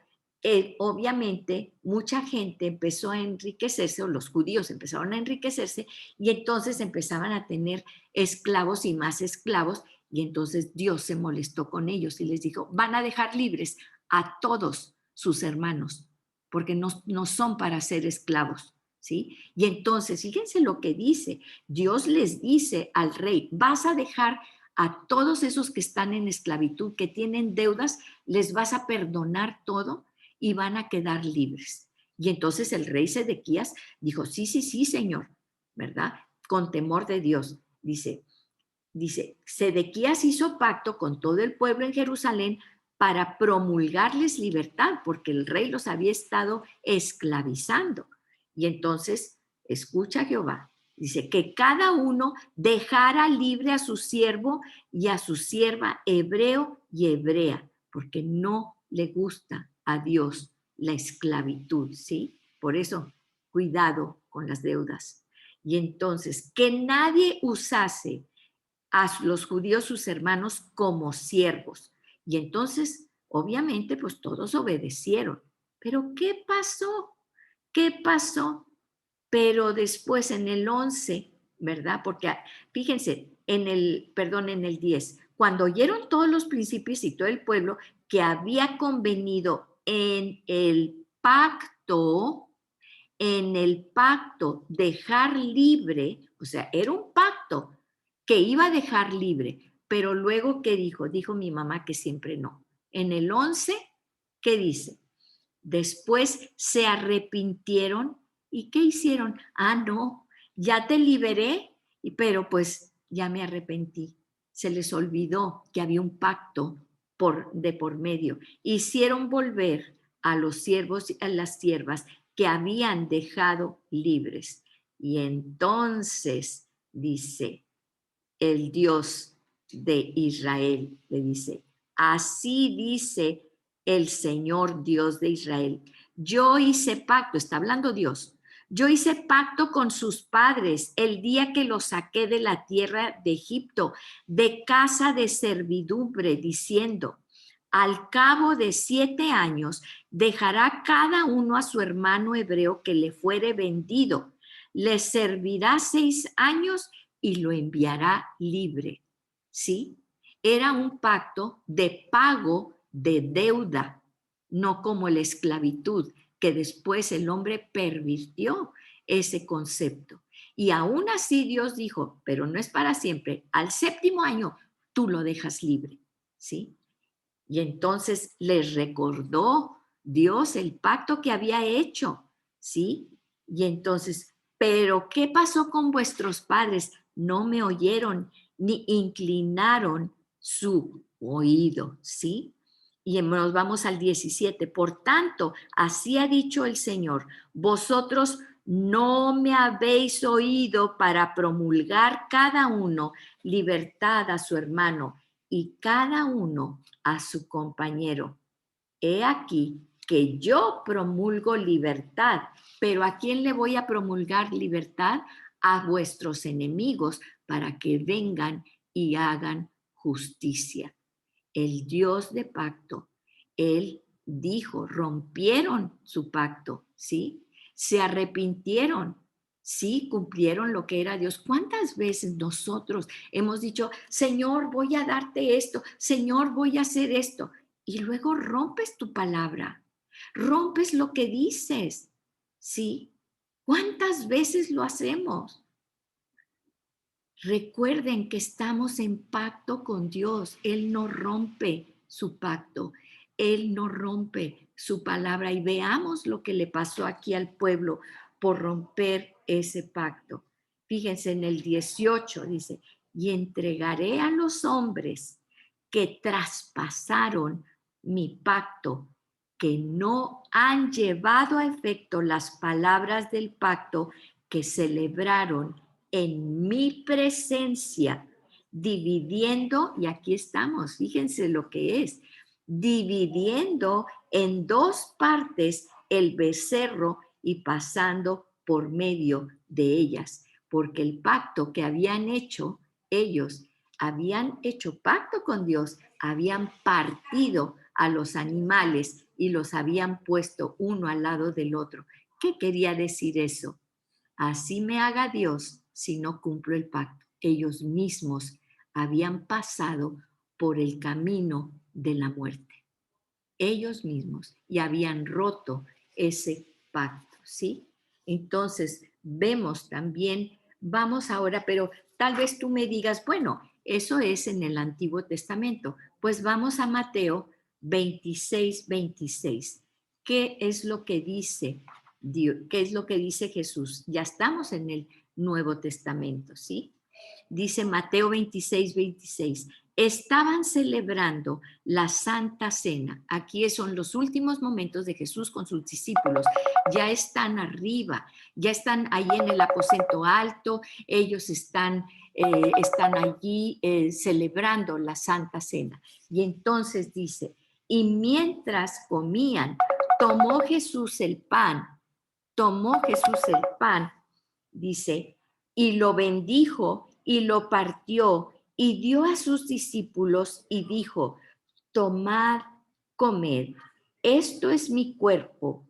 obviamente, mucha gente empezó a enriquecerse, o los judíos empezaron a enriquecerse, y entonces empezaban a tener esclavos y más esclavos, y entonces Dios se molestó con ellos y les dijo, van a dejar libres a todos sus hermanos, porque no son para ser esclavos, ¿sí? Y entonces, fíjense lo que dice, Dios les dice al rey, vas a dejar a todos esos que están en esclavitud, que tienen deudas, les vas a perdonar todo y van a quedar libres. Y entonces el rey Sedequías dijo, sí, sí, sí, señor, ¿verdad? Con temor de Dios. Dice, Sedequías hizo pacto con todo el pueblo en Jerusalén para promulgarles libertad, porque el rey los había estado esclavizando. Y entonces, escucha Jehová, dice que cada uno dejara libre a su siervo y a su sierva hebreo y hebrea, porque no le gusta a Dios la esclavitud, ¿sí? Por eso, cuidado con las deudas. Y entonces, que nadie usase a los judíos, sus hermanos, como siervos. Y entonces, obviamente, pues todos obedecieron. Pero ¿qué pasó? ¿Qué pasó? Pero después en el 11, ¿verdad? Porque fíjense, en el 10, cuando oyeron todos los principios y todo el pueblo que había convenido en el pacto dejar libre, o sea, era un pacto que iba a dejar libre, pero luego, ¿qué dijo? Dijo mi mamá que siempre no. En el 11, ¿qué dice? Después se arrepintieron y ¿qué hicieron? Ah, no, ya te liberé, pero pues ya me arrepentí. Se les olvidó que había un pacto de por medio. Hicieron volver a los siervos y a las siervas que habían dejado libres. Y entonces dice el Dios de Israel, le dice, así dice el Señor Dios de Israel. Yo hice pacto, está hablando Dios, yo hice pacto con sus padres el día que los saqué de la tierra de Egipto, de casa de servidumbre, diciendo, al cabo de 7 años dejará cada uno a su hermano hebreo que le fuere vendido. Le servirá 6 años y lo enviará libre. ¿Sí? Era un pacto de pago de deuda, no como la esclavitud, que después el hombre pervirtió ese concepto. Y aún así Dios dijo, pero no es para siempre, al 7º año tú lo dejas libre, ¿sí? Y entonces les recordó Dios el pacto que había hecho, ¿sí? Y entonces, pero ¿qué pasó con vuestros padres? No me oyeron ni inclinaron su oído, ¿sí? Y nos vamos al 17. Por tanto, así ha dicho el Señor, vosotros no me habéis oído para promulgar cada uno libertad a su hermano y cada uno a su compañero. He aquí que yo promulgo libertad, pero ¿a quién le voy a promulgar libertad? A vuestros enemigos para que vengan y hagan justicia. El Dios de pacto, Él dijo, rompieron su pacto, ¿sí? Se arrepintieron, sí, cumplieron lo que era Dios. ¿Cuántas veces nosotros hemos dicho, Señor, voy a darte esto, Señor, voy a hacer esto? Y luego rompes tu palabra, rompes lo que dices, ¿sí? ¿Cuántas veces lo hacemos? Recuerden que estamos en pacto con Dios. Él no rompe su pacto. Él no rompe su palabra. Y veamos lo que le pasó aquí al pueblo por romper ese pacto. Fíjense en el 18, dice, y entregaré a los hombres que traspasaron mi pacto, que no han llevado a efecto las palabras del pacto que celebraron en mi presencia, dividiendo, y aquí estamos, fíjense lo que es, dividiendo en 2 partes el becerro y pasando por medio de ellas, porque el pacto que habían hecho ellos, habían hecho pacto con Dios, habían partido a los animales y los habían puesto uno al lado del otro. ¿Qué quería decir eso? Así me haga Dios si no cumplo el pacto. Ellos mismos habían pasado por el camino de la muerte. ellos mismos y habían roto ese pacto, ¿sí? Entonces, vemos también, vamos ahora, pero tal vez tú me digas, bueno, eso es en el Antiguo Testamento. Pues vamos a Mateo 26:26. ¿Qué es lo que dice Dios? ¿Qué es lo que dice Jesús? Ya estamos en el Nuevo Testamento, ¿sí? Dice Mateo 26:26. Estaban celebrando la Santa Cena. Aquí son los últimos momentos de Jesús con sus discípulos. Ya están arriba, ya están ahí en el aposento alto, ellos están allí celebrando la Santa Cena. Y entonces dice, y mientras comían, tomó Jesús el pan, dice, y lo bendijo y lo partió y dio a sus discípulos y dijo, tomad, comed, esto es mi cuerpo.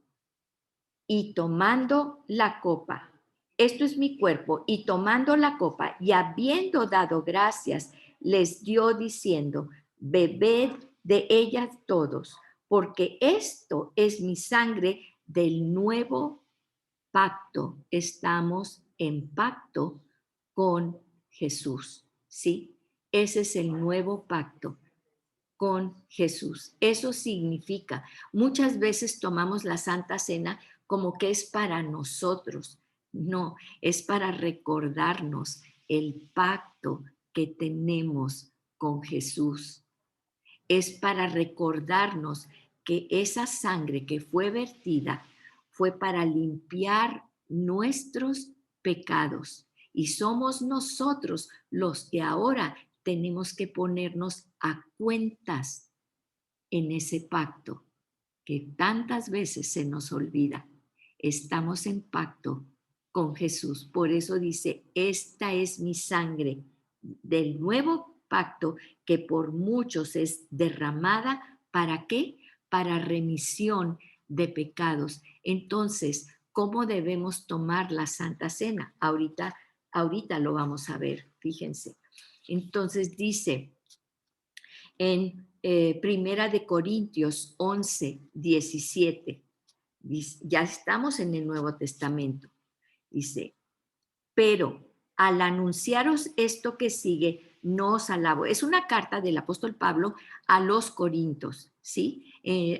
Y tomando la copa, esto es mi cuerpo, y tomando la copa y habiendo dado gracias, les dio diciendo, bebed de ella todos, porque esto es mi sangre del nuevo pacto. Estamos en pacto con Jesús, ¿sí? Ese es el nuevo pacto con Jesús. Eso significa, muchas veces tomamos la Santa Cena como que es para nosotros. No, es para recordarnos el pacto que tenemos con Jesús. Es para recordarnos que esa sangre que fue vertida fue para limpiar nuestros pecados. Y somos nosotros los que ahora tenemos que ponernos a cuentas en ese pacto que tantas veces se nos olvida. Estamos en pacto con Jesús. Por eso dice, esta es mi sangre del nuevo pacto que por muchos es derramada. ¿Para qué? Para remisión de pecados. Entonces, ¿cómo debemos tomar la Santa Cena? Ahorita lo vamos a ver, fíjense. Entonces dice en Primera de Corintios 11:17, ya estamos en el Nuevo Testamento, dice, pero al anunciaros esto que sigue, no os alabo. Es una carta del apóstol Pablo a los Corintios, ¿sí?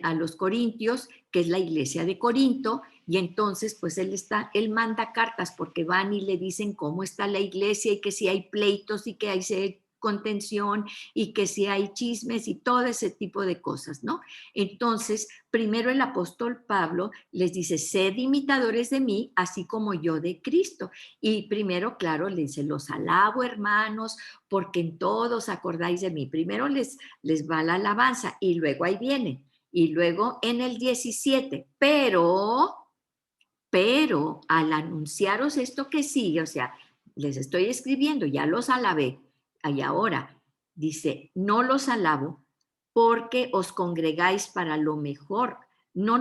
A los Corintios, que es la iglesia de Corinto, y entonces pues él manda cartas porque van y le dicen cómo está la iglesia y que si hay pleitos y que hay contención y que si hay chismes y todo ese tipo de cosas, ¿no? Entonces, primero el apóstol Pablo les dice, sed imitadores de mí, así como yo de Cristo. Y primero, claro, le dice, los alabo, hermanos, porque en todos acordáis de mí. Primero les va la alabanza y luego ahí viene. Y luego en el 17, pero al anunciaros esto que sigue, o sea, les estoy escribiendo, ya los alabé, y ahora dice, no los alabo porque os congregáis para lo mejor, no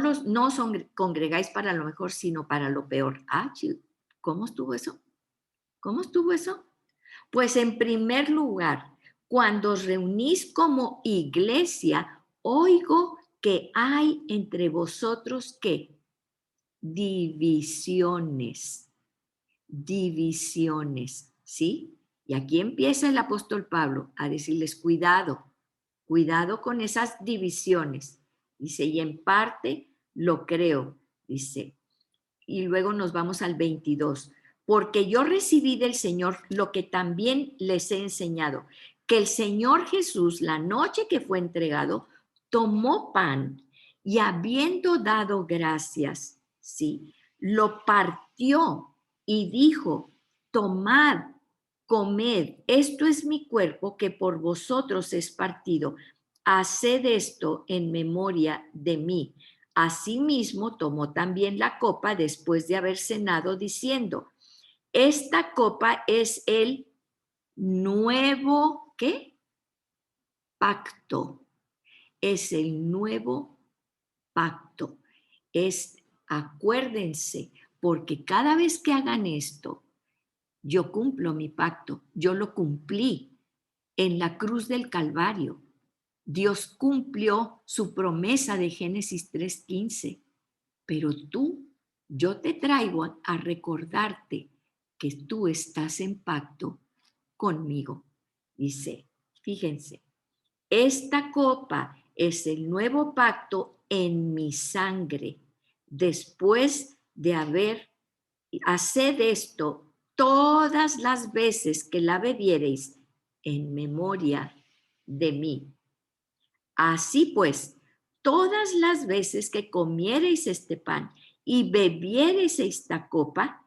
congregáis para lo mejor, sino para lo peor. Ah, ¿cómo estuvo eso? ¿Cómo estuvo eso? Pues en primer lugar, cuando os reunís como iglesia, oigo que hay entre vosotros que divisiones, ¿sí? Y aquí empieza el apóstol Pablo a decirles, cuidado con esas divisiones. Dice, y en parte lo creo, dice. Y luego nos vamos al 22. Porque yo recibí del Señor lo que también les he enseñado, que el Señor Jesús, la noche que fue entregado, tomó pan y habiendo dado gracias, ¿sí? Lo partió y dijo, tomad, comed, esto es mi cuerpo que por vosotros es partido. Haced esto en memoria de mí. Asimismo, tomó también la copa después de haber cenado, diciendo, esta copa es el nuevo, ¿qué? Pacto. Es el nuevo pacto. Acuérdense, porque cada vez que hagan esto, yo cumplo mi pacto, yo lo cumplí en la cruz del Calvario. Dios cumplió su promesa de Génesis 3:15, pero yo te traigo a recordarte que tú estás en pacto conmigo. Dice, fíjense, esta copa es el nuevo pacto en mi sangre. Después de haced esto todas las veces que la bebiereis en memoria de mí. Así pues, todas las veces que comiereis este pan y bebiereis esta copa,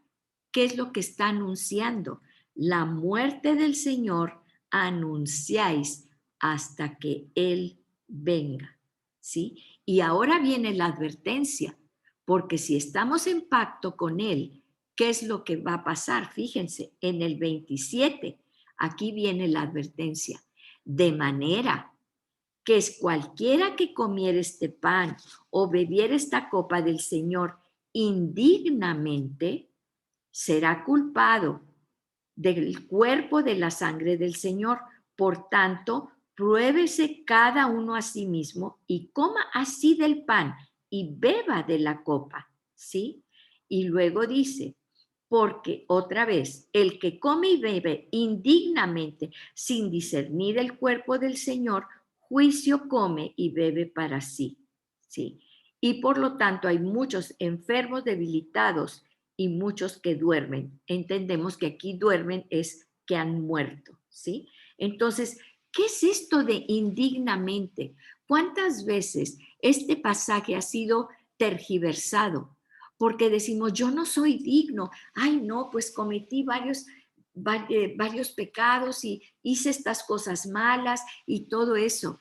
¿qué es lo que está anunciando? La muerte del Señor anunciáis hasta que Él venga, ¿sí? Y ahora viene la advertencia, porque si estamos en pacto con Él, ¿qué es lo que va a pasar? Fíjense, en el 27, aquí viene la advertencia. De manera que es cualquiera que comiere este pan o bebiere esta copa del Señor indignamente, será culpado del cuerpo de la sangre del Señor. Por tanto, pruébese cada uno a sí mismo y coma así del pan y beba de la copa, ¿sí? Y luego dice, porque otra vez, el que come y bebe indignamente sin discernir el cuerpo del Señor, juicio come y bebe para sí, ¿sí? Y por lo tanto hay muchos enfermos debilitados y muchos que duermen. Entendemos que aquí duermen es que han muerto, ¿sí? Entonces, ¿qué es esto de indignamente? ¿Cuántas veces este pasaje ha sido tergiversado? Porque decimos, yo no soy digno. Ay, no, pues cometí varios pecados y hice estas cosas malas y todo eso.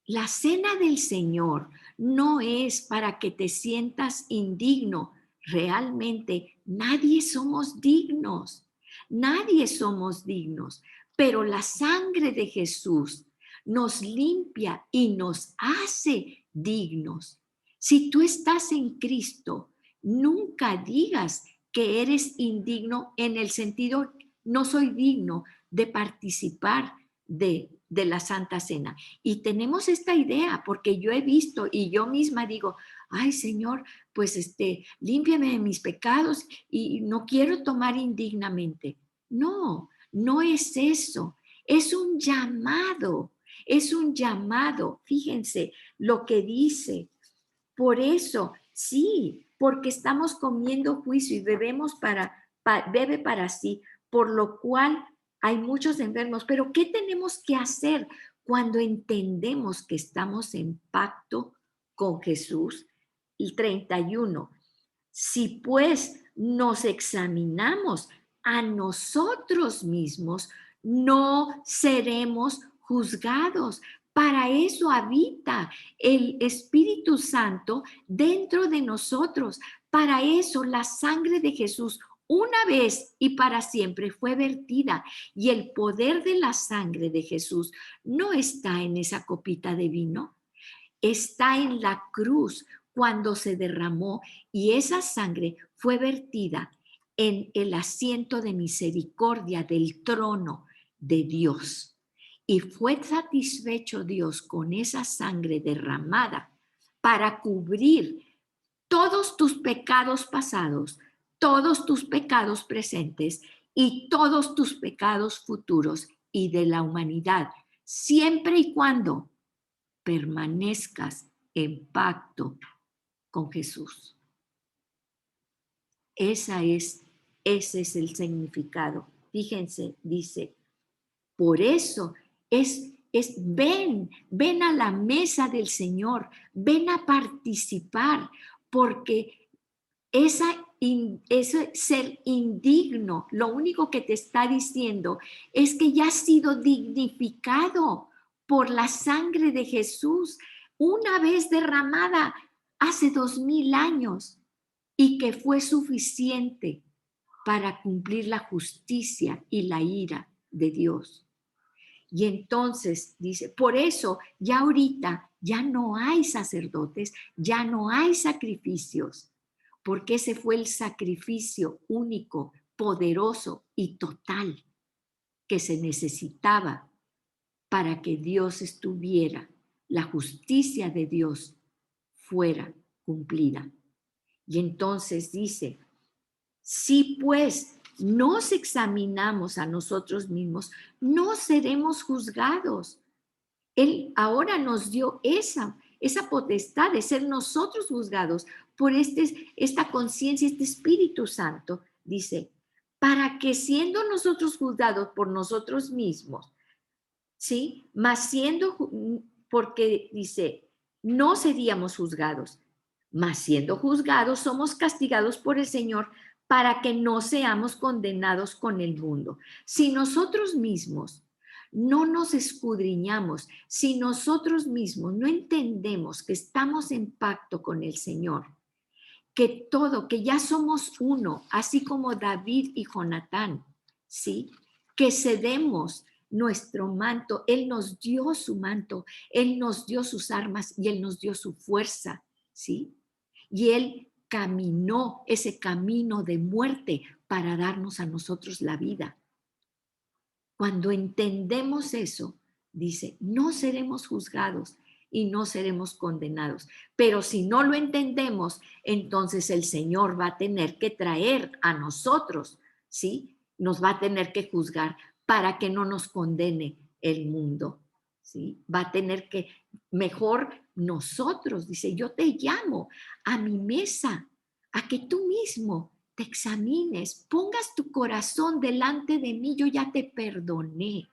La cena del Señor no es para que te sientas indigno. Realmente nadie somos dignos. Nadie somos dignos. Pero la sangre de Jesús nos limpia y nos hace dignos. Si tú estás en Cristo, nunca digas que eres indigno en el sentido, no soy digno de participar de la Santa Cena. Y tenemos esta idea, porque yo he visto y yo misma digo, ay Señor, pues límpiame de mis pecados y no quiero tomar indignamente. No, no es eso. Es un llamado, es un llamado. Fíjense lo que dice. Por eso, sí, porque estamos comiendo juicio y bebe para sí, por lo cual hay muchos enfermos. Pero ¿qué tenemos que hacer cuando entendemos que estamos en pacto con Jesús? El 31. Si pues nos examinamos a nosotros mismos, no seremos juzgados. Para eso habita el Espíritu Santo dentro de nosotros. Para eso la sangre de Jesús una vez y para siempre fue vertida. Y el poder de la sangre de Jesús no está en esa copita de vino, está en la cruz cuando se derramó y esa sangre fue vertida en el asiento de misericordia del trono de Dios. Y fue satisfecho Dios con esa sangre derramada para cubrir todos tus pecados pasados, todos tus pecados presentes y todos tus pecados futuros y de la humanidad, siempre y cuando permanezcas en pacto con Jesús. Ese es el significado. Fíjense, dice, por eso ven a la mesa del Señor, ven a participar, porque ese ser indigno, lo único que te está diciendo es que ya has sido dignificado por la sangre de Jesús, una vez derramada hace 2000 años y que fue suficiente para cumplir la justicia y la ira de Dios. Y entonces dice, por eso ya ahorita ya no hay sacerdotes, ya no hay sacrificios, porque ese fue el sacrificio único, poderoso y total que se necesitaba para que Dios estuviera, la justicia de Dios fuera cumplida. Y entonces dice, si pues nos examinamos a nosotros mismos, no seremos juzgados. Él ahora nos dio esa potestad de ser nosotros juzgados por esta conciencia, este Espíritu Santo, dice, para que siendo nosotros juzgados por nosotros mismos, ¿sí? Mas porque dice, no seríamos juzgados, mas siendo juzgados somos castigados por el Señor para que no seamos condenados con el mundo. Si nosotros mismos no nos escudriñamos, si nosotros mismos no entendemos que estamos en pacto con el Señor, que ya somos uno, así como David y Jonatán, ¿sí? Que cedemos nuestro manto, Él nos dio su manto, Él nos dio sus armas y Él nos dio su fuerza, ¿sí? Y Él caminó ese camino de muerte para darnos a nosotros la vida. Cuando entendemos eso, dice, no seremos juzgados y no seremos condenados. Pero si no lo entendemos, entonces el Señor va a tener que traer a nosotros, ¿sí? Nos va a tener que juzgar para que no nos condene el mundo, ¿sí? Va a tener que, mejor nosotros, dice, yo te llamo a mi mesa, a que tú mismo te examines, pongas tu corazón delante de mí, yo ya te perdoné,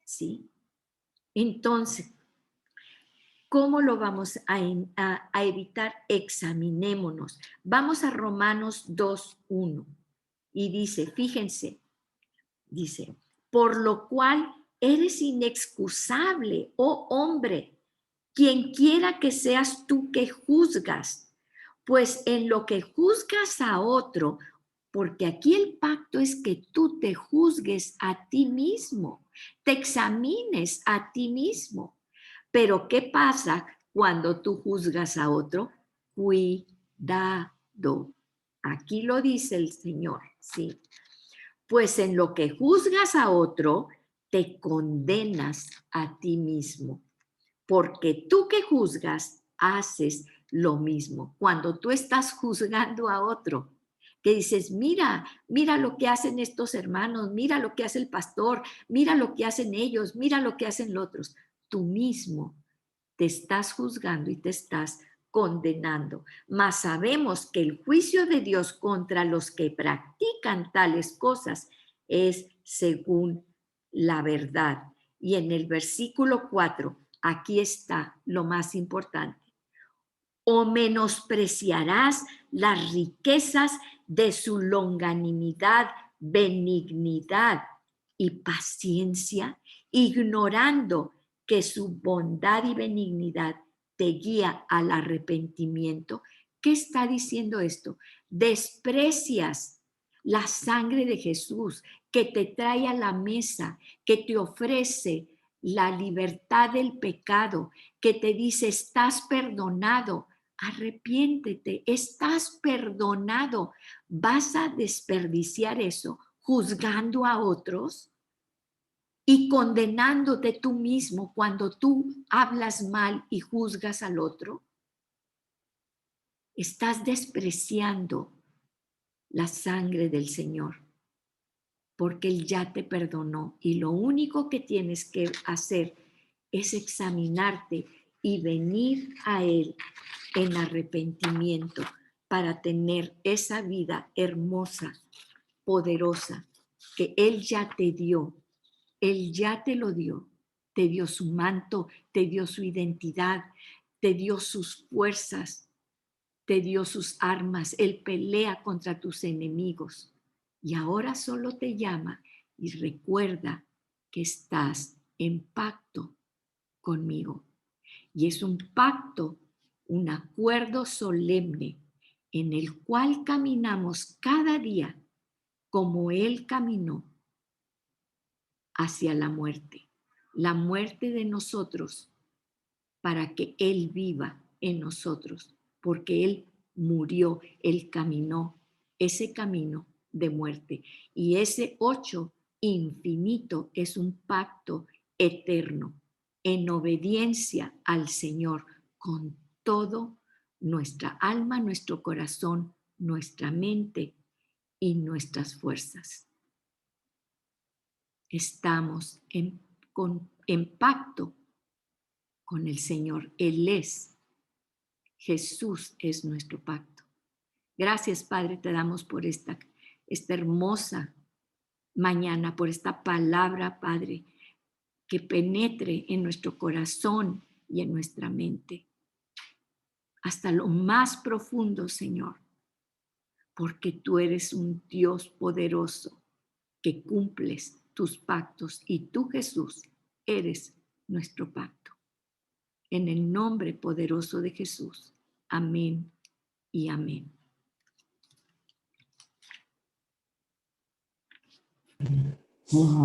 ¿sí? Entonces, ¿cómo lo vamos a evitar? Examinémonos. Vamos a Romanos 2:1 y dice, fíjense, dice, por lo cual eres inexcusable, oh hombre, quien quiera que seas tú que juzgas, pues en lo que juzgas a otro, porque aquí el pacto es que tú te juzgues a ti mismo, te examines a ti mismo. Pero ¿qué pasa cuando tú juzgas a otro? Cuidado. Aquí lo dice el Señor, ¿sí? Pues en lo que juzgas a otro, te condenas a ti mismo, porque tú que juzgas, haces lo mismo. Cuando tú estás juzgando a otro, que dices, mira lo que hacen estos hermanos, mira lo que hace el pastor, mira lo que hacen ellos, mira lo que hacen los otros. Tú mismo te estás juzgando y te estás condenando. Mas sabemos que el juicio de Dios contra los que practican tales cosas es según la verdad. Y en el versículo 4, aquí está lo más importante. O menospreciarás las riquezas de su longanimidad, benignidad y paciencia, ignorando que su bondad y benignidad te guía al arrepentimiento. ¿Qué está diciendo esto? Desprecias la sangre de Jesús que te trae a la mesa, que te ofrece la libertad del pecado, que te dice, estás perdonado, arrepiéntete, estás perdonado. ¿Vas a desperdiciar eso juzgando a otros y condenándote tú mismo cuando tú hablas mal y juzgas al otro? Estás despreciando la sangre del Señor, porque Él ya te perdonó y lo único que tienes que hacer es examinarte y venir a Él en arrepentimiento para tener esa vida hermosa, poderosa, que Él ya te dio. Él ya te lo dio. Te dio su manto, te dio su identidad, te dio sus fuerzas, te dio sus armas. Él pelea contra tus enemigos. Y ahora solo te llama y recuerda que estás en pacto conmigo. Y es un pacto, un acuerdo solemne en el cual caminamos cada día como Él caminó hacia la muerte de nosotros para que Él viva en nosotros, porque Él murió, Él caminó ese camino de muerte. Y ese 8 infinito es un pacto eterno, en obediencia al Señor, con todo nuestra alma, nuestro corazón, nuestra mente y nuestras fuerzas. Estamos en pacto con el Señor. Él es. Jesús es nuestro pacto. Gracias, Padre, te damos por esta hermosa mañana, por esta palabra, Padre, que penetre en nuestro corazón y en nuestra mente, hasta lo más profundo, Señor, porque tú eres un Dios poderoso que cumples tus pactos y tú, Jesús, eres nuestro pacto. En el nombre poderoso de Jesús. Amén y amén. Wow.